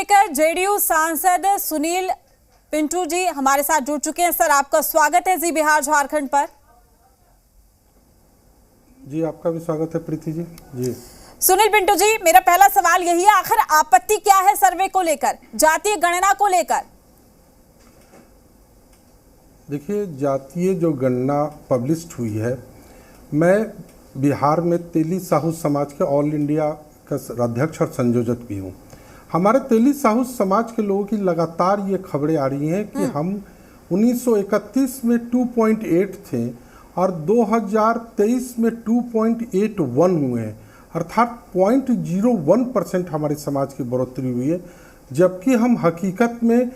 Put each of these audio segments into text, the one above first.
लेकर जेडीयू सांसद सुनील पिंटू जी हमारे साथ जुड़ चुके हैं। सर, आपका स्वागत है जी बिहार झारखंड पर। जी, आपका भी स्वागत है प्रीति जी। जी सुनील पिंटू जी, मेरा पहला सवाल यही है, आखिर आपत्ति क्या है सर्वे को लेकर, जातीय गणना को लेकर? देखिए, जातीय जो गणना पब्लिश हुई है, मैं बिहार में तेली साहू समाज के ऑल इंडिया का अध्यक्ष और संयोजक भी हूँ। हमारे तेली साहू समाज के लोगों की लगातार ये खबरें आ रही हैं कि हम 1931 में 2.8 थे और 2023 में 2.81 हुए हैं, अर्थात 0.01% हमारे समाज की बढ़ोतरी हुई है, जबकि हम हकीकत में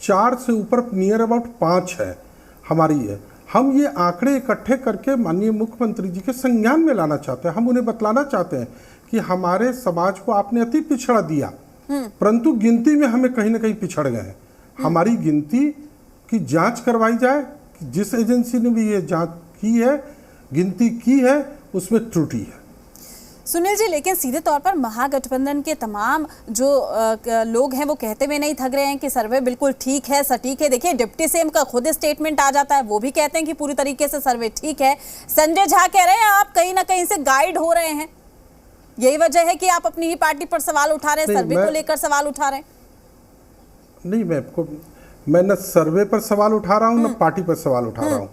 4 से ऊपर नियर अबाउट 5 है हमारी है। हम ये आंकड़े इकट्ठे करके माननीय मुख्यमंत्री जी के संज्ञान में लाना चाहते हैं। हम उन्हें बतलाना चाहते हैं कि हमारे समाज को आपने अति पिछड़ा दिया, परंतु गिनती में हमें कहीं ना कहीं पिछड़ गए हैं। हमारी गिनती की जांच करवाई जाए, जिस एजेंसी ने भी ये जांच की है, गिनती की है, उसमें त्रुटि है। सुनील जी, लेकिन सीधे तौर पर महागठबंधन के तमाम जो लोग हैं वो कहते हुए नहीं थक रहे हैं कि सर्वे बिल्कुल ठीक है, सटीक है। देखिए, डिप्टी सीएम का खुद स्टेटमेंट आ जाता है, वो भी कहते हैं कि पूरी तरीके से सर्वे ठीक है। संजय झा कह रहे हैं आप कहीं ना कहीं से गाइड हो रहे हैं, यही वजह है कि आप अपनी ही पार्टी पर सवाल उठा रहे हैं, सर्वे को लेकर सवाल उठा रहे हैं। नहीं, मैं न सर्वे पर सवाल उठा रहा हूँ, न पार्टी पर सवाल उठा रहा हूँ।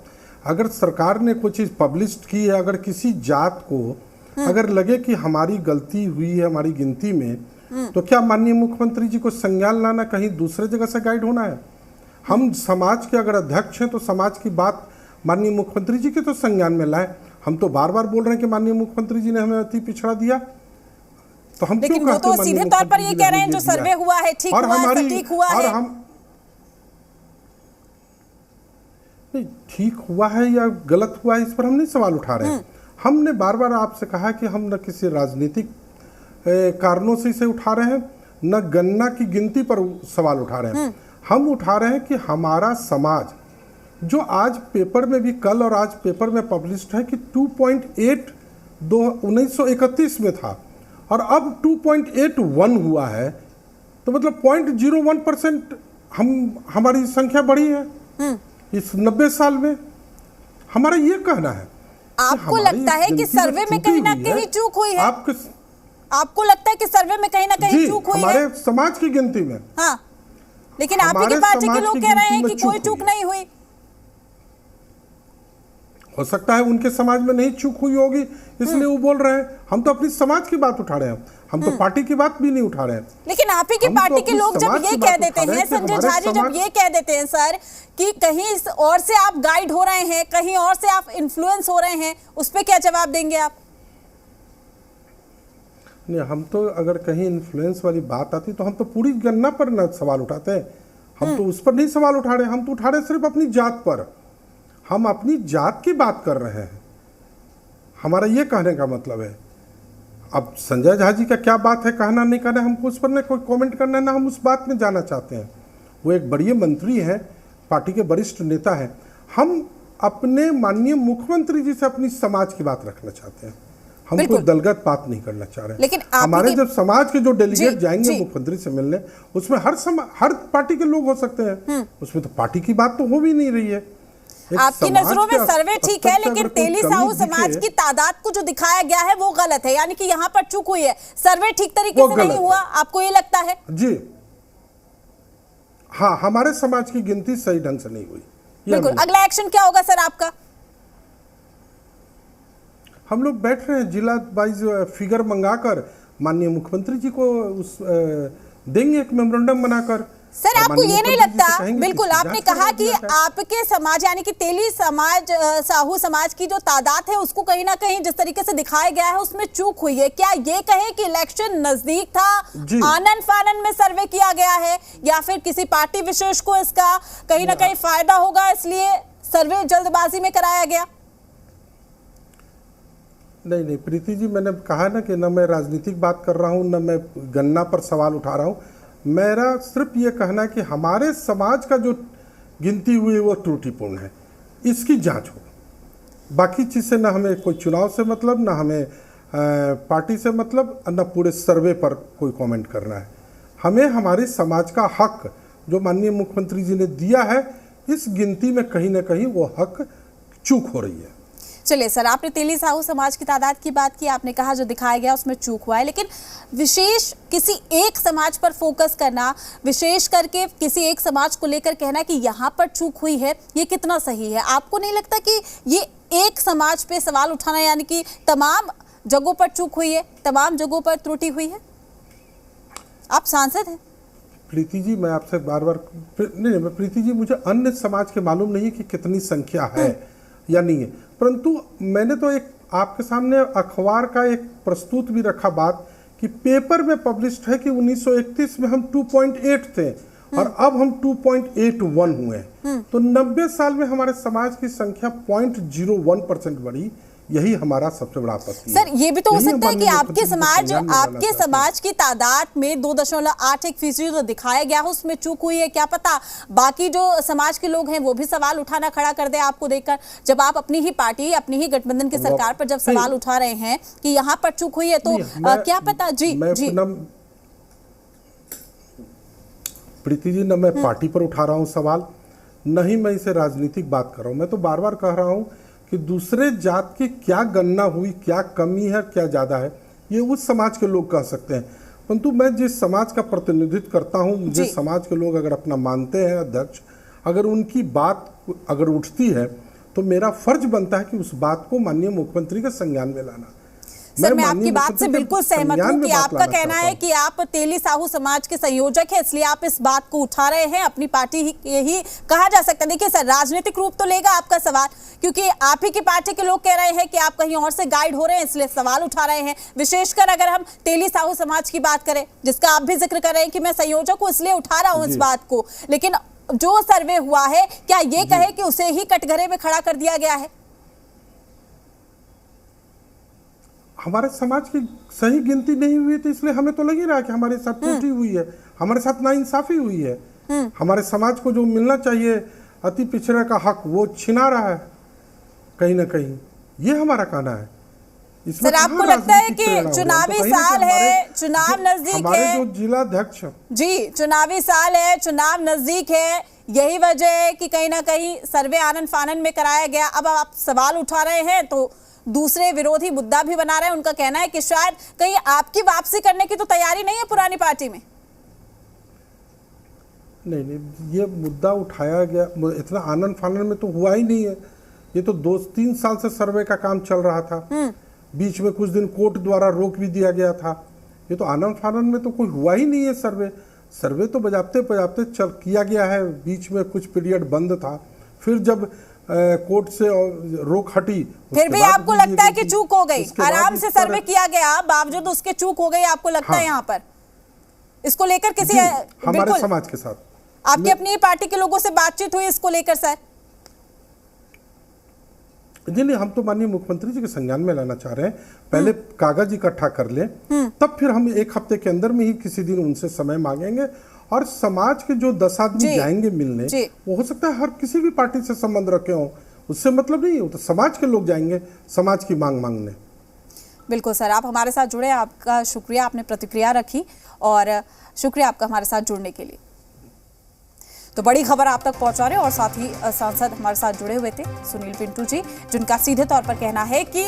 अगर सरकार ने कुछ चीज पब्लिश की है, अगर किसी जात को अगर लगे कि हमारी गलती हुई है हमारी गिनती में, तो क्या माननीय मुख्यमंत्री जी को संज्ञान लाना, कहीं दूसरे जगह से गाइड होना है? हम समाज के अगर अध्यक्ष हैं तो समाज की बात माननीय मुख्यमंत्री जी के तो संज्ञान में लाए। हम तो बार बार बोल रहे हैं कि माननीय मुख्यमंत्री जी ने हमें अति पिछड़ा दिया, तो हम लेकिन वो तो सीधे तौर पर ये कह रहे हैं जो सर्वे हुआ है ठीक हुआ है, सटीक हुआ है। नहीं, ठीक हुआ है या गलत हुआ है, इस पर हम नहीं सवाल उठा रहे हैं। हमने बार बार आपसे कहा कि हम न किसी राजनीतिक कारणों से इसे उठा रहे हैं, न गन्ना की गिनती पर सवाल उठा रहे हैं। हम उठा रहे हैं कि हमारा समाज जो आज पेपर में भी, कल और आज पेपर में पब्लिश्ड है कि 2.8 1931 में था और अब 2.81 हुआ है, तो मतलब 0.01% हमारी संख्या बढ़ी है इस 90 साल में। हमारा ये कहना है। आपको लगता है कि सर्वे में कहीं ना कहीं चूक हुई है? आपको लगता है कि सर्वे में कहीं ना कहीं चूक हुई है हमारे समाज की गिनती में? हाँ, लेकिन आप ही की पार्टी के लोग कह रहे हैं कि कोई चूक नहीं हुई। हो सकता है उनके समाज में नहीं चूक हुई होगी, इसलिए वो बोल रहे हैं। हम तो अपनी समाज की बात उठा रहे हैं, हम तो पार्टी की बात भी नहीं उठा रहे हैं। लेकिन आप ही की पार्टी के लोग जब ये कह देते हैं, संजय झा जी जब ये कह देते हैं सर कि कहीं और से आप गाइड हो रहे हैं, कहीं और से आप इन्फ्लुएंस हो रहे हैं, उस पर क्या जवाब देंगे आप? नहीं, हम तो अगर कहीं इन्फ्लुएंस वाली बात आती तो हम तो पूरी गणना पर न सवाल उठाते हैं। हम तो उस पर नहीं सवाल उठा रहे, हम तो उठा रहे सिर्फ अपनी जात पर। हम अपनी जात की बात कर रहे हैं, हमारा ये कहने का मतलब है। अब संजय झा जी का क्या बात है, कहना नहीं कहना, हमको उस पर न कोई कमेंट करना है, ना हम उस बात में जाना चाहते हैं। वो एक बड़े मंत्री हैं, पार्टी के वरिष्ठ नेता हैं। हम अपने माननीय मुख्यमंत्री जी से अपनी समाज की बात रखना चाहते हैं, हम कोई दलगत बात नहीं करना चाह रहे हैं। लेकिन हमारे जब समाज के जो डेलीगेट जाएंगे मुख्यमंत्री से मिलने, उसमें हर पार्टी के लोग हो सकते हैं, उसमें तो पार्टी की बात तो हो भी नहीं रही है। आपकी नजरों में सर्वे ठीक है, लेकिन तेली साहू समाज की तादाद को जो दिखाया गया है वो गलत है, यानी कि यहाँ पर चूक हुई है, सर्वे ठीक तरीके से नहीं हुआ, आपको ये लगता है? जी हाँ, हमारे समाज की गिनती सही ढंग से नहीं हुई। बिल्कुल। अगला एक्शन क्या होगा सर आपका? हम लोग बैठ रहे हैं, जिला वाइज फिगर मंगाकर माननीय मुख्यमंत्री जी को देंगे एक मेमोरेंडम बनाकर। सर, आपको ये नहीं लगता? बिल्कुल, आपने कहा कि आपके समाज यानी कि तेली समाज, साहू समाज की जो तादाद है उसको कहीं ना कहीं जिस तरीके से दिखाया गया है उसमें चूक हुई है। क्या ये कहें कि इलेक्शन नजदीक था, आनन फानन में सर्वे किया गया है, या फिर किसी पार्टी विशेष को इसका कहीं ना कहीं फायदा होगा इसलिए सर्वे जल्दबाजी में कराया गया? नहीं प्रीति जी, मैंने कहा ना कि न मैं राजनीतिक बात कर रहा हूँ, न मैं गन्ना पर सवाल उठा रहा हूँ। मेरा सिर्फ ये कहना है कि हमारे समाज का जो गिनती हुई है वो त्रुटिपूर्ण है, इसकी जांच हो। बाकी चीज़ से ना हमें कोई चुनाव से मतलब, ना हमें पार्टी से मतलब, ना पूरे सर्वे पर कोई कमेंट करना है। हमें हमारे समाज का हक जो माननीय मुख्यमंत्री जी ने दिया है, इस गिनती में कहीं ना कहीं वो हक चूक हो रही है। चलिए सर, आपने तेली साहू समाज की तादाद की बात की, आपने कहा जो दिखाया गया उसमें चूक हुआ है, लेकिन विशेष किसी एक समाज पर फोकस करना, विशेष करके किसी एक समाज को लेकर कहना कि यहाँ पर चूक हुई है, ये कितना सही है? आपको नहीं लगता कि ये एक समाज पे सवाल उठाना, यानी कि तमाम जगहों पर चूक हुई है, तमाम जगहों पर त्रुटि हुई है? आप सांसद हैं प्रीति जी, मैं आपसे बार बार नहीं, प्रीति जी, मुझे अन्य समाज के मालूम नहीं कि कितनी संख्या है या नहीं है, परंतु मैंने तो एक आपके सामने अखबार का एक प्रस्तुत भी रखा बात कि पेपर में पब्लिश्ड है कि 1931 में हम 2.8 थे और अब हम 2.81 हुए हैं। तो 90 साल में हमारे समाज की संख्या 0.01% बढ़ी। यही हमारा सबसे बड़ा आपत्ति है। सर, ये भी तो हो सकता है कि आपके समाज की तादाद में 2.81% जो दिखाया गया है उसमें चूक हुई है। क्या पता बाकी जो समाज के लोग हैं वो भी सवाल उठाना खड़ा कर दे आपको देखकर। जब आप अपनी ही पार्टी, अपनी ही गठबंधन की सरकार पर जब सवाल उठा रहे हैं कि यहाँ पर चूक हुई है, तो क्या पता। जी जी प्रीति जी, न मैं पार्टी पर उठा रहा हूँ सवाल, न ही मैं इसे राजनीतिक बात कर रहा हूँ। मैं तो बार बार कह रहा हूँ कि दूसरे जात की क्या गणना हुई, क्या कमी है, क्या ज़्यादा है, ये उस समाज के लोग कह सकते हैं। परंतु मैं जिस समाज का प्रतिनिधित्व करता हूँ, मुझे समाज के लोग अगर अपना मानते हैं अध्यक्ष, अगर उनकी बात अगर उठती है तो मेरा फर्ज बनता है कि उस बात को माननीय मुख्यमंत्री के संज्ञान में लाना। सर, मैं आपकी बात से बिल्कुल सहमत हूं कि आपका कहना है कि आप तेली साहू समाज के संयोजक हैं, इसलिए आप इस बात को उठा रहे हैं, अपनी पार्टी ही कहा जा सकता है। देखिए सर, राजनीतिक रूप तो लेगा आपका सवाल, क्योंकि आप ही की पार्टी के लोग कह रहे हैं कि आप कहीं और से गाइड हो रहे हैं, इसलिए सवाल उठा रहे हैं। विशेषकर अगर हम तेली साहू समाज की बात करें, जिसका आप भी जिक्र कर रहे हैं कि मैं संयोजक हूं इसलिए उठा रहा हूं इस बात को, लेकिन जो सर्वे हुआ है, क्या ये कहे कि उसे ही कटघरे में खड़ा कर दिया गया है? हमारे समाज की सही गिनती नहीं हुई थी, इसलिए हमें तो लग ही रहा है कि हमारे साथ त्रुटि हुई है, हमारे साथ नाइंसाफी हुई है। हमारे समाज को जो मिलना चाहिए अति पिछड़े का हक, वो छिना रहा है कहीं ना कहीं। ये हमारा कहना है। सर, आपको लगता है कि चुनावी साल है, चुनाव नजदीक है, हमारे जो जिला अध्यक्ष जी, चुनावी साल है, चुनाव नजदीक है, यही वजह है कि कहीं ना कहीं सर्वे आनन फानन में कराया गया। अब आप सवाल उठा रहे हैं तो दूसरे विरोधी मुद्दा भी बना रहे हैं। उनका कहना है कि शायद कहीं आपकी वापसी करने की तो तैयारी नहीं है पुरानी पार्टी में। नहीं, ये मुद्दा उठाया गया, इतना आनन फानन में तो हुआ ही नहीं है। ये तो 2-3 साल से सर्वे का काम चल रहा था, बीच में कुछ दिन कोर्ट द्वारा रोक भी दिया गया था। ये तो आनन फानन में तो कोई हुआ ही नहीं है। सर्वे तो बजाते बजाते चल किया गया है, बीच में कुछ पीरियड बंद था, फिर जब कोर्ट से रोक हटी, फिर भी आपको लगता है कि चूक हो गई? आराम से सर्वे किया गया, बावजूद उसके चूक हो गई, आपको लगता है यहाँ पर इसको लेकर किसी हमारे समाज के साथ आपकी अपनी पार्टी के लोगों से बातचीत हुई इसको लेकर? सर जी नहीं, हम तो माननीय मुख्यमंत्री जी के संज्ञान में लाना चाह रहे हैं। पहले कागज इकट्ठा कर लें, तब फिर हम 1 हफ्ते के अंदर में ही किसी दिन उनसे समय मांगेंगे। और समाज के जो 10 आदमी जाएंगे मिलने, वो हो सकता है हर किसी भी पार्टी से संबंध रखे हों, उससे मतलब नहीं हो, तो समाज के लोग जाएंगे समाज की मांग मांगने। बिल्कुल सर, आप हमारे साथ जुड़े, आपका शुक्रिया, आपने प्रतिक्रिया रखी और शुक्रिया आपका हमारे साथ जुड़ने के लिए। तो बड़ी खबर आप तक पहुंचा रहे और साथ ही सांसद हमारे साथ जुड़े हुए थे सुनील पिंटू जी, जिनका सीधे तौर पर कहना है कि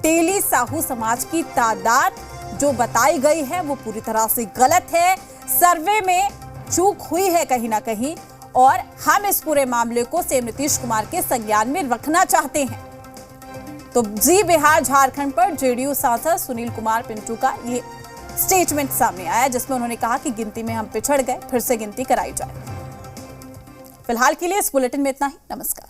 तेली साहू समाज की तादाद जो बताई गई है वो पूरी तरह से गलत है, सर्वे में चूक हुई है कहीं ना कहीं, और हम इस पूरे मामले को सीएम नीतीश कुमार के संज्ञान में रखना चाहते हैं। तो जी बिहार झारखंड पर जेडीयू सांसद सुनील कुमार पिंटू का ये स्टेटमेंट सामने आया, जिसमें उन्होंने कहा कि गिनती में हम पिछड़ गए, फिर से गिनती कराई जाए। फिलहाल के लिए इस बुलेटिन में इतना ही। नमस्कार।